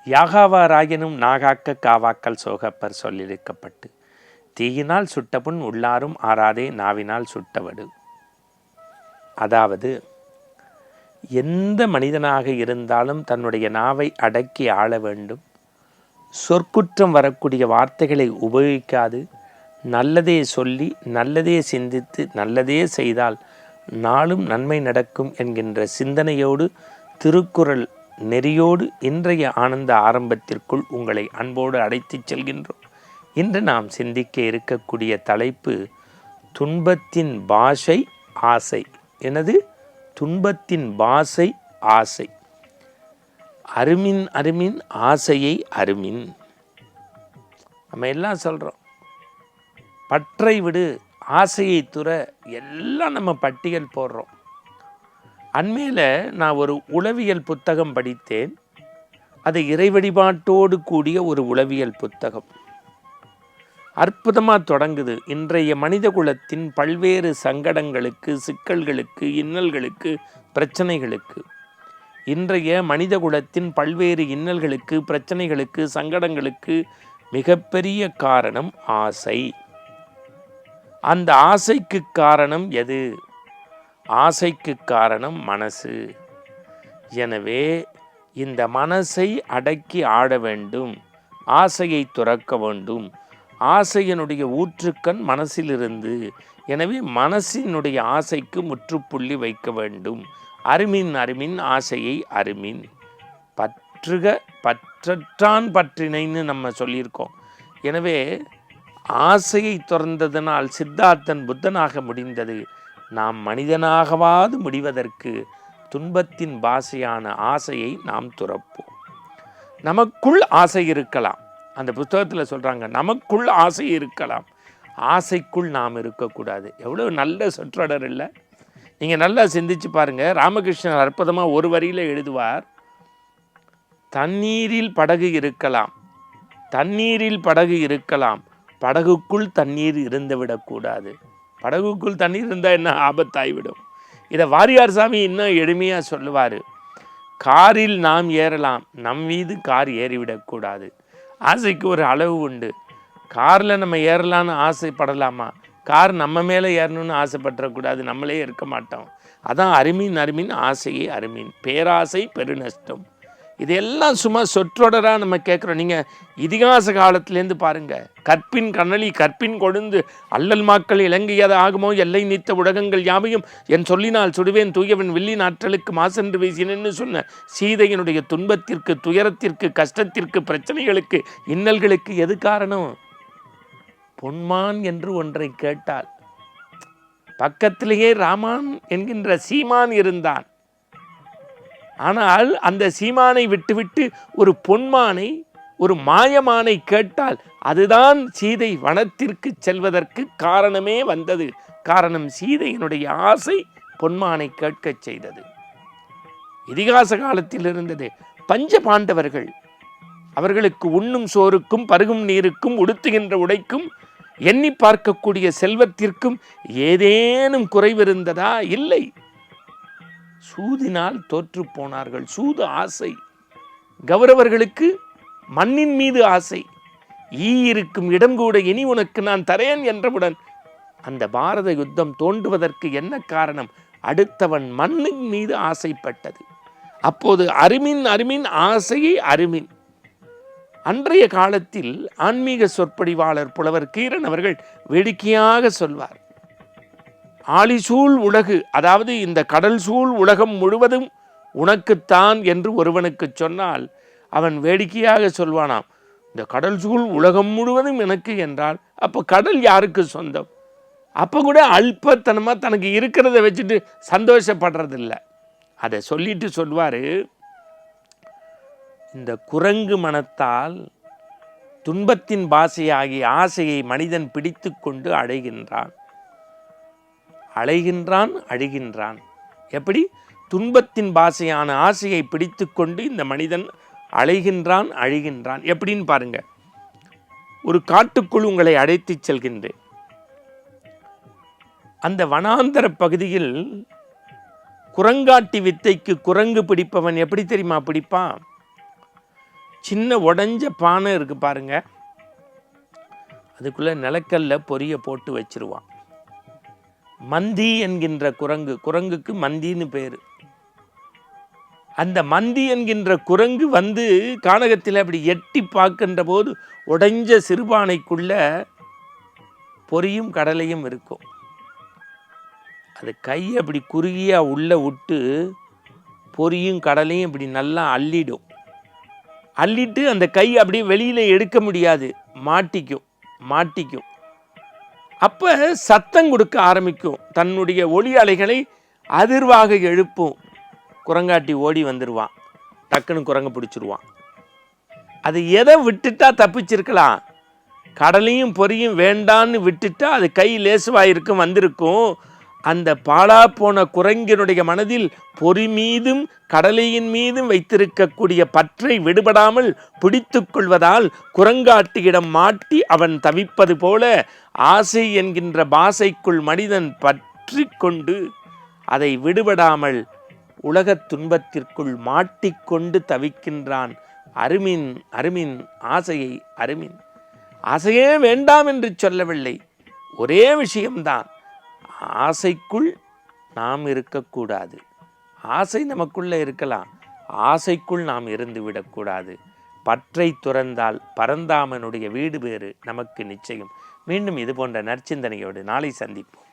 யாகாவாராயினும் நாகாக்க காவாக்கல் சோகப்பர் சொல்லியிருக்கப்பட்டு தீயினால் சுட்டபுண் உள்ளாரும் ஆறாதே நாவினால் சுட்டவடு. அதாவது எந்த மனிதனாக இருந்தாலும் தன்னுடைய நாவை அடக்கி ஆள வேண்டும். சொற்குற்றம் வரக்கூடிய வார்த்தைகளை உபயோகிக்காது நல்லதே சொல்லி நல்லதே சிந்தித்து நல்லதே செய்தால் நாளும் நன்மை நடக்கும் என்கின்ற சிந்தனையோடு திருக்குறள் நெறியோடு இன்றைய ஆனந்த ஆரம்பத்திற்குள் உங்களை அன்போடு அழைத்துச் செல்கின்றோம். இன்று நாம் சிந்திக்க இருக்கக்கூடிய தலைப்பு துன்பத்தின் பாஷை ஆசை. எனது துன்பத்தின் பாஷை ஆசை. அருமின் அருமின் ஆசையை அருமின். நம்ம எல்லாம் சொல்கிறோம், பற்றை விடு, ஆசையை துற, எல்லாம் நம்ம பட்டியல் போடுறோம். அண்மையில் நான் ஒரு உளவியல் புத்தகம் படித்தேன். அது இறை வழிபாட்டோடு கூடிய ஒரு உளவியல் புத்தகம். அற்புதமாக தொடங்குது. இன்றைய மனித குலத்தின் பல்வேறு சங்கடங்களுக்கு, சிக்கல்களுக்கு, இன்னல்களுக்கு, பிரச்சனைகளுக்கு, இன்றைய மனித குலத்தின் பல்வேறு இன்னல்களுக்கு, பிரச்சனைகளுக்கு, சங்கடங்களுக்கு மிகப்பெரிய காரணம் ஆசை. அந்த ஆசைக்கு காரணம் எது? ஆசைக்கு காரணம் மனசு. எனவே இந்த மனசை அடக்கி ஆட வேண்டும், ஆசையை துறக்க வேண்டும். ஆசையினுடைய ஊற்றுக்கண் மனசிலிருந்து. எனவே மனசினுடைய ஆசைக்கு முற்றுப்புள்ளி வைக்க வேண்டும். அருமின் அருமின் ஆசையை அருமின். பற்றுக பற்றற்றான் பற்றினைன்னு நம்ம சொல்லியிருக்கோம். எனவே ஆசையை துறந்ததனால் சித்தார்த்தன் புத்தனாக முடிந்தது. நாம் மனிதனாகவாது முடிவதற்கு துன்பத்தின் பாஷையான ஆசையை நாம் துறப்போம். நமக்குள் ஆசை இருக்கலாம். அந்த புத்தகத்தில் சொல்கிறாங்க, நமக்குள் ஆசை இருக்கலாம், ஆசைக்குள் நாம் இருக்கக்கூடாது. எவ்வளோ நல்ல சொற்றொடர் இல்லை? நீங்கள் நல்லா சிந்திச்சு பாருங்கள். ராமகிருஷ்ணன் அற்புதமாக ஒரு வரியில் எழுதுவார், தண்ணீரில் படகு இருக்கலாம், தண்ணீரில் படகு இருக்கலாம், படகுக்குள் தண்ணீர் இருந்துவிடக்கூடாது. படகுக்குள் தண்ணீர் இருந்தால் என்ன ஆபத்தாகிவிடும். இதை வாரியார் சாமி இன்னும் எளிமையாக சொல்லுவார், காரில் நாம் ஏறலாம், நம் மீது கார் ஏறிவிடக்கூடாது. ஆசைக்கு ஒரு அளவு உண்டு. காரில் நம்ம ஏறலான்னு ஆசைப்படலாமா? கார் நம்ம மேலே ஏறணும்னு ஆசைப்பட்டுறக்கூடாது, நம்மளே இருக்க மாட்டோம். அதான் அருமின் அருமின் ஆசையை அருமின். பேராசை பெருநஷ்டம். இதெல்லாம் சும்மா சொற்றொடராக நம்ம கேட்குறோம். நீங்கள் இதிகாச காலத்திலேருந்து பாருங்கள். கற்பின் கண்ணலி கற்பின் கொழுந்து அல்லல் மாக்கள் இலங்கையது ஆகுமோ எல்லை நீத்த உலகங்கள் யாவையும் என் சொல்லினால் சுடுவேன் தூயவன் வில்லின் ஆற்றலுக்கு மாசென்று வீசினேன்னு சொன்ன சீதையினுடைய துன்பத்திற்கு, துயரத்திற்கு, கஷ்டத்திற்கு, பிரச்சனைகளுக்கு, இன்னல்களுக்கு எது காரணம்? பொன்மான் என்று ஒன்றை கேட்டால் பக்கத்திலேயே ராமான் என்கின்ற சீமான் இருந்தான். ஆனால் அந்த சீமானை விட்டுவிட்டு ஒரு பொன்மானை, ஒரு மாயமானை கேட்டால் அதுதான் சீதை வனத்திற்கு செல்வதற்கு காரணமே வந்தது. காரணம் சீதையினுடைய ஆசை பொன்மானை கேட்கச் செய்தது. இதிகாச காலத்தில் இருந்தது. பஞ்ச பாண்டவர்கள், அவர்களுக்கு உண்ணும் சோறுக்கும் பருகும் நீருக்கும் உடுத்துகின்ற உடைக்கும் எண்ணி பார்க்கக்கூடிய செல்வத்திற்கும் ஏதேனும் குறைவிருந்ததா? இல்லை. சூதினால் தோற்று போனார்கள். சூது ஆசை. கௌரவர்களுக்கு மண்ணின் மீது ஆசை. ஈ இருக்கும் இடம் கூட இனி உனக்கு நான் தரேன் என்றவுடன் அந்த பாரத யுத்தம் தோன்றுவதற்கு என்ன காரணம்? அடுத்தவன் மண்ணின் மீது ஆசைப்பட்டது. அப்போது அருமின் அருமின் ஆசையை அருமின். அன்றைய காலத்தில் ஆன்மீக சொற்பொழிவாளர் புலவர் கீரன் அவர்கள் வேடிக்கையாக சொல்வார், ஆழிசூழ் உலகு, அதாவது இந்த கடல் சூழ் உலகம் முழுவதும் உனக்குத்தான் என்று ஒருவனுக்கு சொன்னால் அவன் வேடிக்கையாக சொல்வானாம், இந்த கடல் சூழ் உலகம் முழுவதும் எனக்கு என்றால் அப்போ கடல் யாருக்கு சொந்தம்? அப்போ கூட அல்பத்தனமாக தனக்கு இருக்கிறத வச்சுட்டு சந்தோஷப்படுறதில்ல. அதை சொல்லிட்டு சொல்வார், இந்த குரங்கு மனத்தால் துன்பத்தின் பாஷையாகிய ஆசையை மனிதன் பிடித்து கொண்டு அடைகின்றான், அழைகின்றான், அழுகின்றான். எப்படி? துன்பத்தின் பாஷையான ஆசையை பிடித்து கொண்டு இந்த மனிதன் அழைகின்றான், அழுகின்றான். எப்படின்னு பாருங்க. ஒரு காட்டுக்குள் உங்களை அழைத்து செல்கின்றேன். அந்த வனாந்தர பகுதியில் குரங்காட்டி வித்தைக்கு குரங்கு பிடிப்பவன் எப்படி தெரியுமா பிடிப்பான்? சின்ன உடஞ்ச பானை இருக்கு பாருங்க, அதுக்குள்ள நிலக்கல்ல பொரிய போட்டு வச்சிருவான். மந்தி என்கின்ற குரங்குக்கு மந்தின்னு பேரு. அந்த மந்தி என்கின்ற குரங்கு வந்து கானகத்தில் அப்படி எட்டி பார்க்கின்ற போது உடைஞ்ச சிறுபானைக்குள்ள பொரியும் கடலையும் இருக்கும். அது கையை அப்படி குறுகியா உள்ள விட்டு பொரியும் கடலையும் இப்படி நல்லா அள்ளிட்டு அந்த கை அப்படியே வெளியில எடுக்க முடியாது, மாட்டிக்கும். அப்ப சத்தம் கொடுக்க ஆரம்பிக்கும், தன்னுடைய ஒலி அலைகளை அதிர்வாக எழுப்பும். குரங்காட்டி ஓடி வந்துடுவான், டக்குன்னு குரங்க பிடிச்சிருவான். அது எதை விட்டுட்டா தப்பிச்சிருக்கலாம், கடலையும் பொரியும் வேண்டான்னு விட்டுட்டா அது கை லேசுவாயிருக்கும், வந்திருக்கும். அந்த பாலா போன குரங்கினுடைய மனதில் பொறி மீதும் கடலையின் மீதும் வைத்திருக்கக்கூடிய பற்றை விடுபடாமல் பிடித்து கொள்வதால் குரங்காட்டியிடம் மாட்டி அவன் தவிப்பது போல ஆசை என்கின்ற பாசைக்குள் மனிதன் பற்றி கொண்டு அதை விடுபடாமல் உலகத் துன்பத்திற்குள் மாட்டிக்கொண்டு தவிக்கின்றான். அருமின் ஆசையை ஆசையே வேண்டாம் என்று சொல்லவில்லை, ஒரே விஷயம்தான், ஆசைக்குள் நாம் இருக்கக்கூடாது. ஆசை நமக்குள்ள இருக்கலாம், ஆசைக்குள் நாம் இருந்து விடக்கூடாது. பற்றை துறந்தால் பரந்தாமனுடைய வீடு பேறு நமக்கு நிச்சயம். மீண்டும் இது போன்ற நற்சிந்தனையோடு நாளை சந்திப்போம்.